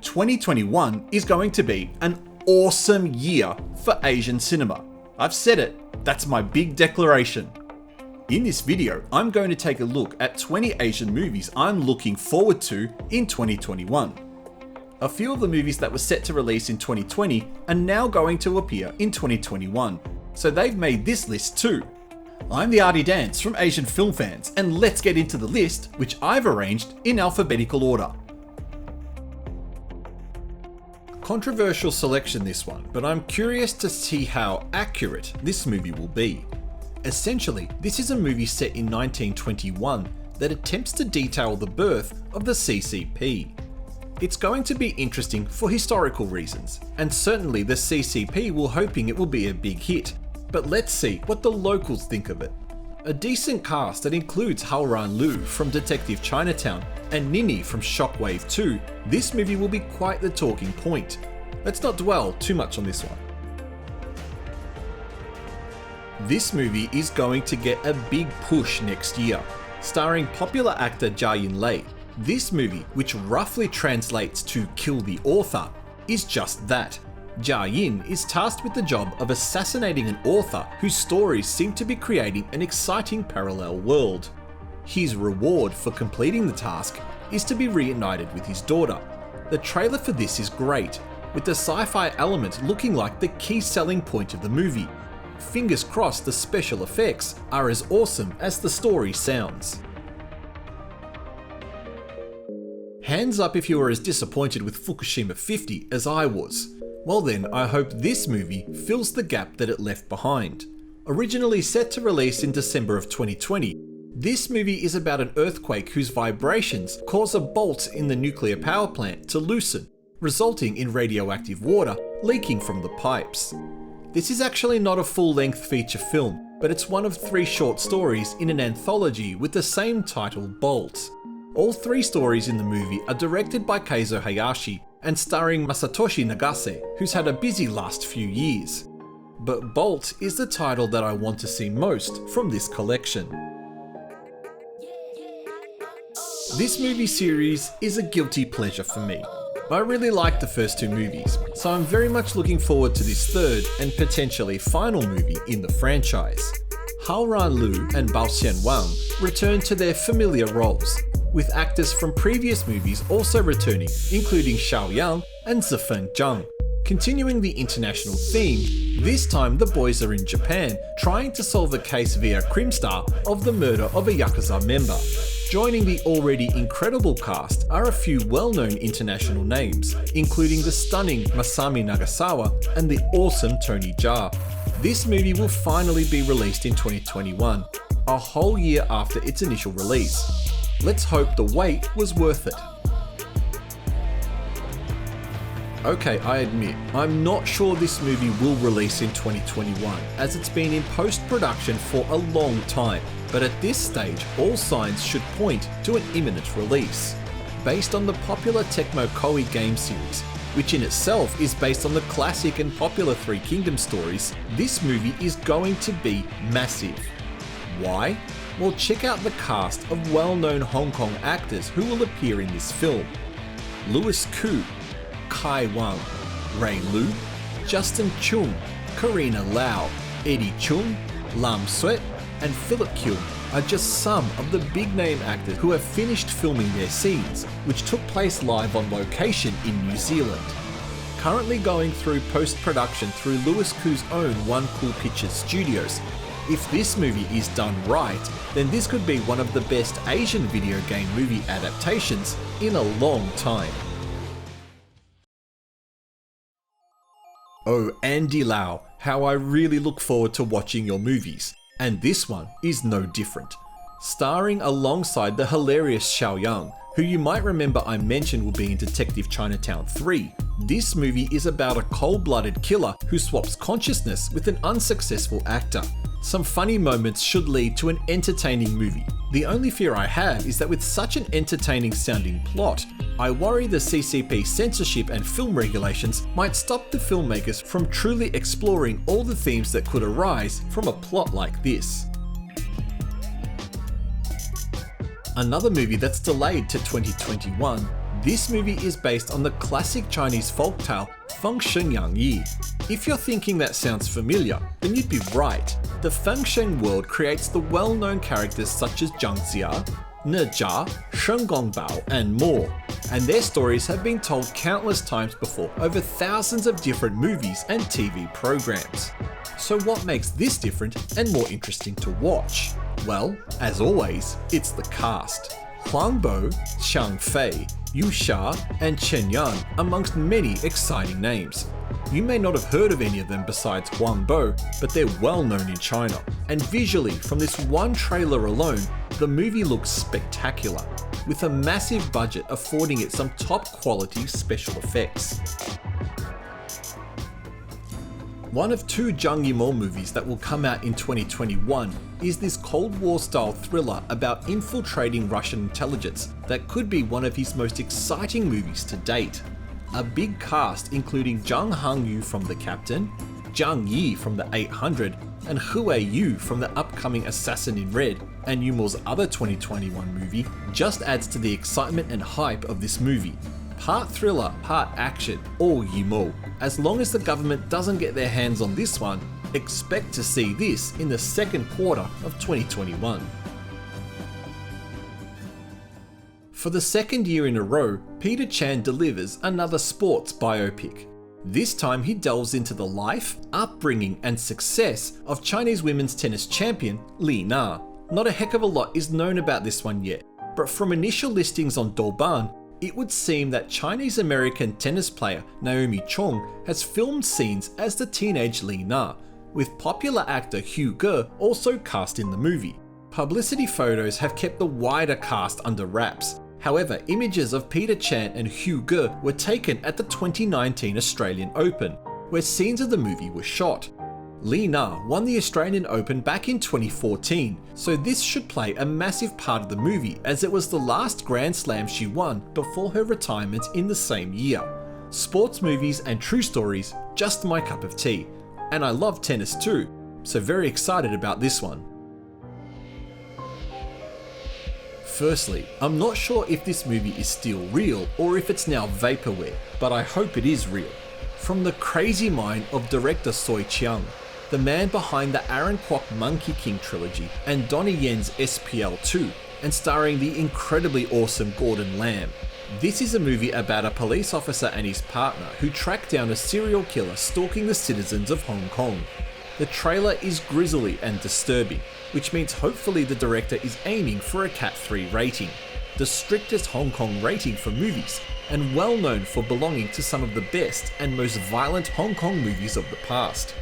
2021 is going to be an awesome year for Asian cinema. I've said it, that's my big declaration. In this video, I'm going to take a look at 20 Asian movies I'm looking forward to in 2021. A few of the movies that were set to release in 2020 are now going to appear in 2021, so they've made this list too. I'm the Artie Dance from Asian Film Fans, and let's get into the list, which I've arranged in alphabetical order. Controversial selection this one, but I'm curious to see how accurate this movie will be. Essentially, this is a movie set in 1921 that attempts to detail the birth of the CCP. It's going to be interesting for historical reasons, and certainly the CCP were hoping it will be a big hit, but let's see what the locals think of it. A decent cast that includes Haoran Lu from Detective Chinatown and Nini from Shockwave 2, this movie will be quite the talking point. Let's not dwell too much on this one. This movie is going to get a big push next year. Starring popular actor Jia Yin-lei, this movie, which roughly translates to Kill the Author, is just that. Jia Yin is tasked with the job of assassinating an author whose stories seem to be creating an exciting parallel world. His reward for completing the task is to be reunited with his daughter. The trailer for this is great, with the sci-fi element looking like the key selling point of the movie. Fingers crossed the special effects are as awesome as the story sounds. Hands up if you were as disappointed with Fukushima 50 as I was. Well then, I hope this movie fills the gap that it left behind. Originally set to release in December of 2020, this movie is about an earthquake whose vibrations cause a bolt in the nuclear power plant to loosen, resulting in radioactive water leaking from the pipes. This is actually not a full-length feature film, but it's one of 3 short stories in an anthology with the same title, Bolt. All 3 stories in the movie are directed by Keizo Hayashi and starring Masatoshi Nagase, who's had a busy last few years. But Bolt is the title that I want to see most from this collection. This movie series is a guilty pleasure for me. I really liked the first 2 movies, so I'm very much looking forward to this third and potentially final movie in the franchise. Haoran Lu and Bao Xian Wang return to their familiar roles, with actors from previous movies also returning, including Xiao Yang and Zifeng Zhang. Continuing the international theme, this time the boys are in Japan trying to solve a case via Crimstar of the murder of a Yakuza member. Joining the already incredible cast are a few well-known international names, including the stunning Masami Nagasawa and the awesome Tony Jaa. This movie will finally be released in 2021, a whole year after its initial release. Let's hope the wait was worth it. Okay, I admit, I'm not sure this movie will release in 2021, as it's been in post-production for a long time, but at this stage, all signs should point to an imminent release. Based on the popular Tecmo Koei game series, which in itself is based on the classic and popular Three Kingdoms stories, this movie is going to be massive. Why? Well, check out the cast of well-known Hong Kong actors who will appear in this film. Louis Koo, Kai Wang, Ray Lu, Justin Chung, Karina Lau, Eddie Chung, Lam Suet, and Philip Kyung are just some of the big-name actors who have finished filming their scenes, which took place live on location in New Zealand. Currently going through post-production through Louis Koo's own One Cool Pictures Studios. If this movie is done right, then this could be one of the best Asian video game movie adaptations in a long time. Oh, Andy Lau, how I really look forward to watching your movies. And this one is no different. Starring alongside the hilarious Xiao Yang, who you might remember I mentioned will be in Detective Chinatown 3. This movie is about a cold-blooded killer who swaps consciousness with an unsuccessful actor. Some funny moments should lead to an entertaining movie. The only fear I have is that with such an entertaining sounding plot, I worry the CCP censorship and film regulations might stop the filmmakers from truly exploring all the themes that could arise from a plot like this. Another movie that's delayed to 2021, This movie is based on the classic Chinese folktale Fengshen Trilogy. If you're thinking that sounds familiar, then you'd be right. The Fengshen world creates the well-known characters such as Zhang Jia, Ne Jia, Shen Gongbao, and more, and their stories have been told countless times before over thousands of different movies and TV programs. So what makes this different and more interesting to watch? Well, as always, it's the cast. Huang Bo, Xiang Fei, Yu Xia, and Chen Yan, amongst many exciting names. You may not have heard of any of them besides Huang Bo, but they're well known in China. And visually, from this one trailer alone, the movie looks spectacular, with a massive budget affording it some top quality special effects. One of two Zhang Yimou movies that will come out in 2021 is this Cold War style thriller about infiltrating Russian intelligence that could be one of his most exciting movies to date. A big cast including Zhang Hangyu from The Captain, Zhang Yi from The 800, and Hue Yu from the upcoming Assassin in Red, and Yimou's other 2021 movie, just adds to the excitement and hype of this movie. Part thriller, part action, all Yimou. As long as the government doesn't get their hands on this one, expect to see this in the second quarter of 2021. For the second year in a row, Peter Chan delivers another sports biopic. This time he delves into the life, upbringing and success of Chinese women's tennis champion Li Na. Not a heck of a lot is known about this one yet, but from initial listings on Douban, it would seem that Chinese-American tennis player Naomi Chong has filmed scenes as the teenage Li Na, with popular actor Hugh Ge also cast in the movie. Publicity photos have kept the wider cast under wraps. However, images of Peter Chan and Hugh Ge were taken at the 2019 Australian Open, where scenes of the movie were shot. Li Na won the Australian Open back in 2014, so this should play a massive part of the movie as it was the last Grand Slam she won before her retirement in the same year. Sports movies and true stories, just my cup of tea. And I love tennis too, so very excited about this one. Firstly, I'm not sure if this movie is still real or if it's now vaporware, but I hope it is real. From the crazy mind of director Soi Chiang, the man behind the Aaron Kwok Monkey King trilogy and Donnie Yen's SPL 2, and starring the incredibly awesome Gordon Lamb. This is a movie about a police officer and his partner who track down a serial killer stalking the citizens of Hong Kong. The trailer is grisly and disturbing, which means hopefully the director is aiming for a Cat 3 rating, the strictest Hong Kong rating for movies, and well known for belonging to some of the best and most violent Hong Kong movies of the past.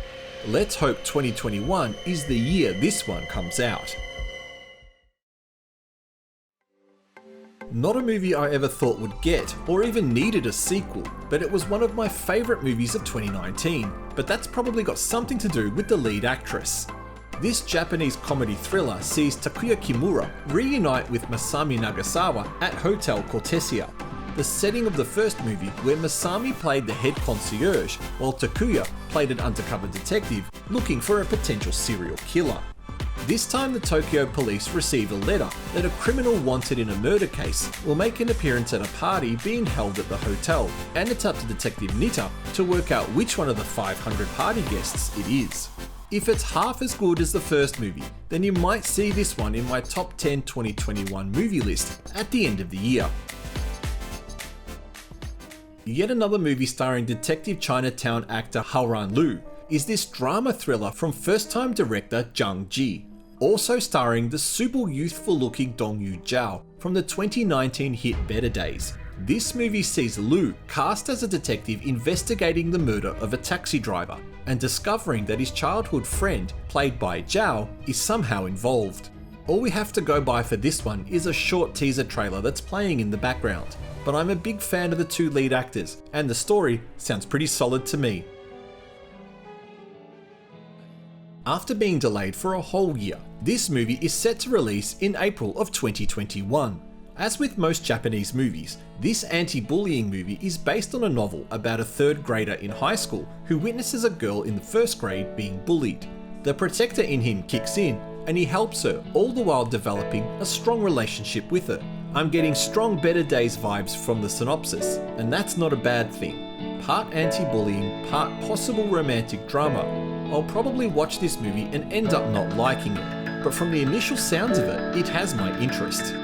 Let's hope 2021 is the year this one comes out. Not a movie I ever thought would get, or even needed a sequel, but it was one of my favourite movies of 2019, but that's probably got something to do with the lead actress. This Japanese comedy thriller sees Takuya Kimura reunite with Masami Nagasawa at Hotel Cortesia, the setting of the first movie where Masami played the head concierge, while Takuya played an undercover detective looking for a potential serial killer. This time the Tokyo police receive a letter that a criminal wanted in a murder case will make an appearance at a party being held at the hotel, and it's up to Detective Nita to work out which one of the 500 party guests it is. If it's half as good as the first movie, then you might see this one in my top 10 2021 movie list at the end of the year. Yet another movie starring Detective Chinatown actor Haoran Lu is this drama thriller from first-time director Zhang Ji, also starring the super youthful-looking Dongyu Zhao from the 2019 hit Better Days. This movie sees Lu cast as a detective investigating the murder of a taxi driver and discovering that his childhood friend, played by Zhao, is somehow involved. All we have to go by for this one is a short teaser trailer that's playing in the background, but I'm a big fan of the two lead actors, and the story sounds pretty solid to me. After being delayed for a whole year, this movie is set to release in April of 2021. As with most Japanese movies, this anti-bullying movie is based on a novel about a third grader in high school who witnesses a girl in the first grade being bullied. The protector in him kicks in and he helps her, all the while developing a strong relationship with her. I'm getting strong Better Days vibes from the synopsis, and that's not a bad thing. Part anti-bullying, part possible romantic drama. I'll probably watch this movie and end up not liking it, but from the initial sounds of it, it has my interest.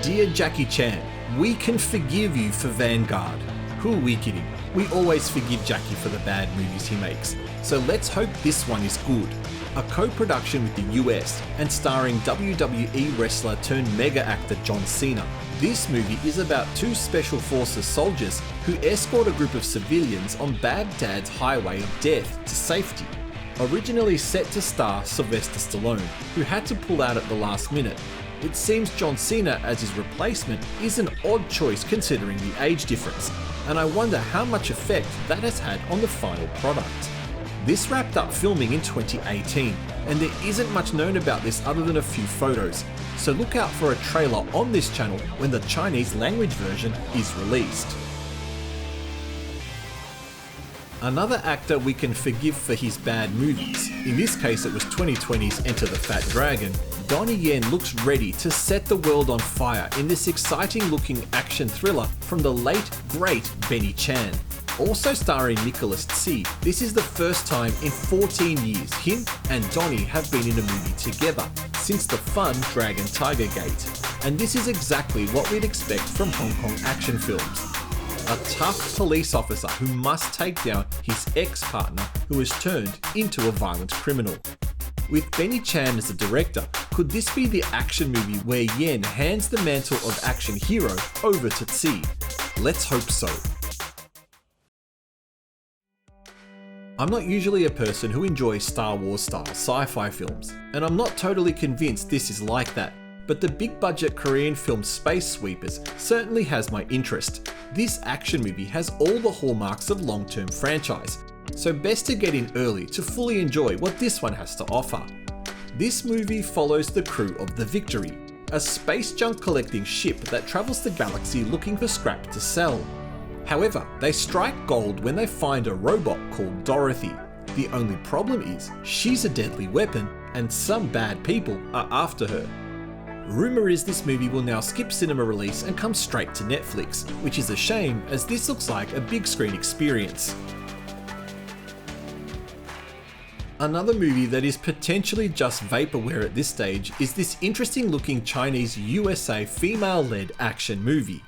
Dear Jackie Chan, we can forgive you for Vanguard. Who are we kidding? We always forgive Jackie for the bad movies he makes, so let's hope this one is good. A co-production with the US and starring WWE wrestler turned mega actor John Cena. This movie is about two special forces soldiers who escort a group of civilians on Baghdad's highway of death to safety. Originally set to star Sylvester Stallone, who had to pull out at the last minute. It seems John Cena as his replacement is an odd choice considering the age difference, and I wonder how much effect that has had on the final product. This wrapped up filming in 2018, and there isn't much known about this other than a few photos, so look out for a trailer on this channel when the Chinese language version is released. Another actor we can forgive for his bad movies, in this case it was 2020's Enter the Fat Dragon, Donnie Yen looks ready to set the world on fire in this exciting looking action thriller from the late, great Benny Chan. Also starring Nicholas Tse, this is the first time in 14 years him and Donnie have been in a movie together, since the fun Dragon Tiger Gate. And this is exactly what we'd expect from Hong Kong action films. A tough police officer who must take down his ex-partner who has turned into a violent criminal. With Benny Chan as the director, could this be the action movie where Yen hands the mantle of action hero over to Tse? Let's hope so. I'm not usually a person who enjoys Star Wars style sci-fi films, and I'm not totally convinced this is like that, but the big budget Korean film Space Sweepers certainly has my interest. This action movie has all the hallmarks of long-term franchise, so best to get in early to fully enjoy what this one has to offer. This movie follows the crew of the Victory, a space junk collecting ship that travels the galaxy looking for scrap to sell. However, they strike gold when they find a robot called Dorothy. The only problem is, she's a deadly weapon and some bad people are after her. Rumour is this movie will now skip cinema release and come straight to Netflix, which is a shame as this looks like a big screen experience. Another movie that is potentially just vaporware at this stage is this interesting looking Chinese USA female-led action movie.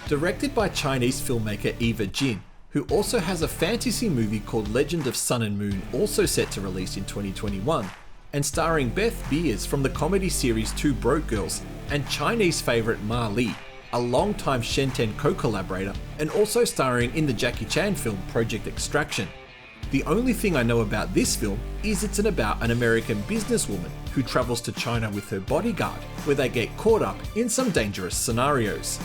Directed by Chinese filmmaker Eva Jin, who also has a fantasy movie called Legend of Sun and Moon also set to release in 2021, and starring Beth Beers from the comedy series Two Broke Girls, and Chinese favourite Ma Li, a longtime Shenten co-collaborator, and also starring in the Jackie Chan film Project Extraction. The only thing I know about this film is it's about an American businesswoman who travels to China with her bodyguard, where they get caught up in some dangerous scenarios.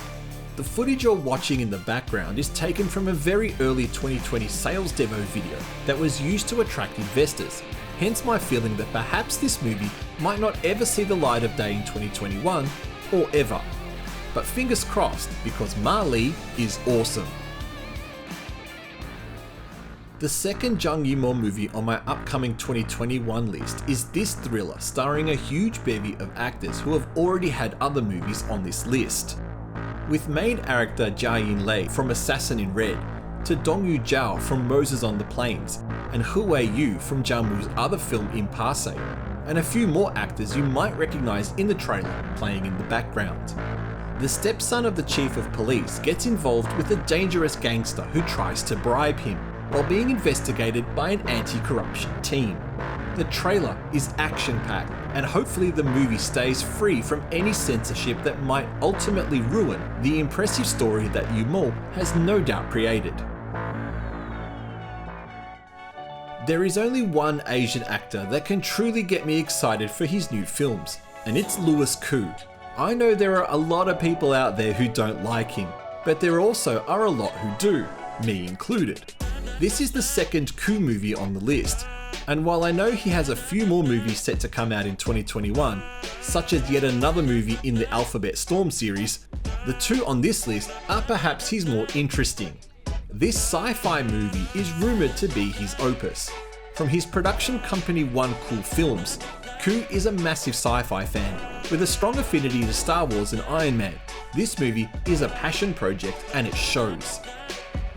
The footage you're watching in the background is taken from a very early 2020 sales demo video that was used to attract investors, hence my feeling that perhaps this movie might not ever see the light of day in 2021, or ever. But fingers crossed, because Ma Li is awesome. The second Zhang Yimou movie on my upcoming 2021 list is this thriller starring a huge bevy of actors who have already had other movies on this list. With main actor Jia Yin-lei from Assassin in Red, to Dongyu Zhao from Moses on the Plains, and Hu Wei-yu from Zhang Wu's other film Impasse, and a few more actors you might recognise in the trailer playing in the background. The stepson of the chief of police gets involved with a dangerous gangster who tries to bribe him, while being investigated by an anti-corruption team. The trailer is action-packed, and hopefully the movie stays free from any censorship that might ultimately ruin the impressive story that Yimou has no doubt created. There is only one Asian actor that can truly get me excited for his new films, and it's Louis Koo. I know there are a lot of people out there who don't like him, but there also are a lot who do, me included. This is the second Koo movie on the list, and while I know he has a few more movies set to come out in 2021, such as yet another movie in the Alphabet Storm series, the two on this list are perhaps his more interesting. This sci-fi movie is rumoured to be his opus. From his production company One Cool Films, Koo is a massive sci-fi fan, with a strong affinity to Star Wars and Iron Man. This movie is a passion project and it shows.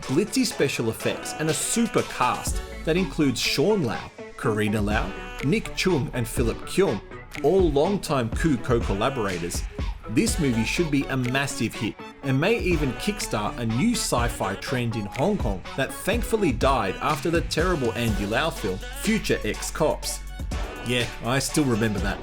Glitzy special effects and a super cast that includes Sean Lau, Karina Lau, Nick Chung and Philip Kyung, all longtime Koo co-collaborators. This movie should be a massive hit and may even kickstart a new sci-fi trend in Hong Kong that thankfully died after the terrible Andy Lau film Future Ex-Cops. Yeah, I still remember that.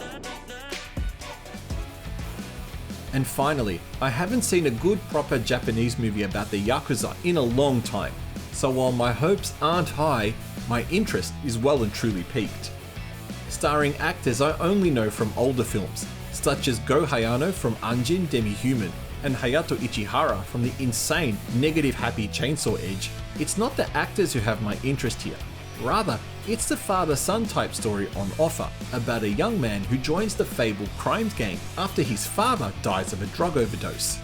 And finally, I haven't seen a good proper Japanese movie about the Yakuza in a long time, so while my hopes aren't high, my interest is well and truly piqued. Starring actors I only know from older films, such as Go Hayano from Anjin Demi-Human and Hayato Ichihara from the insane Negative Happy Chainsaw Edge, it's not the actors who have my interest here. Rather, it's the father-son type story on offer about a young man who joins the fabled crimes gang after his father dies of a drug overdose.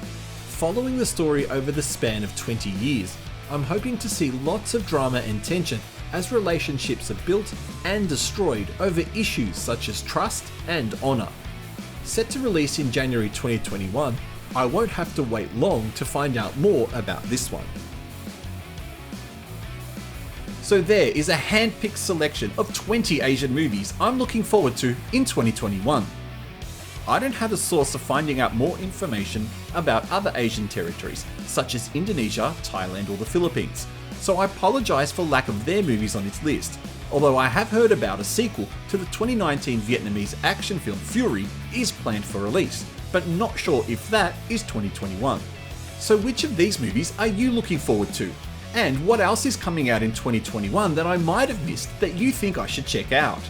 Following the story over the span of 20 years, I'm hoping to see lots of drama and tension as relationships are built and destroyed over issues such as trust and honour. Set to release in January 2021, I won't have to wait long to find out more about this one. So there is a hand-picked selection of 20 Asian movies I'm looking forward to in 2021. I don't have a source of finding out more information about other Asian territories, such as Indonesia, Thailand or the Philippines, so I apologise for lack of their movies on its list, although I have heard about a sequel to the 2019 Vietnamese action film Fury is planned for release, but not sure if that is 2021. So which of these movies are you looking forward to? And what else is coming out in 2021 that I might have missed that you think I should check out?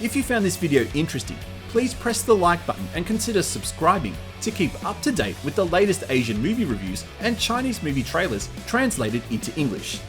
If you found this video interesting, please press the like button and consider subscribing to keep up to date with the latest Asian movie reviews and Chinese movie trailers translated into English.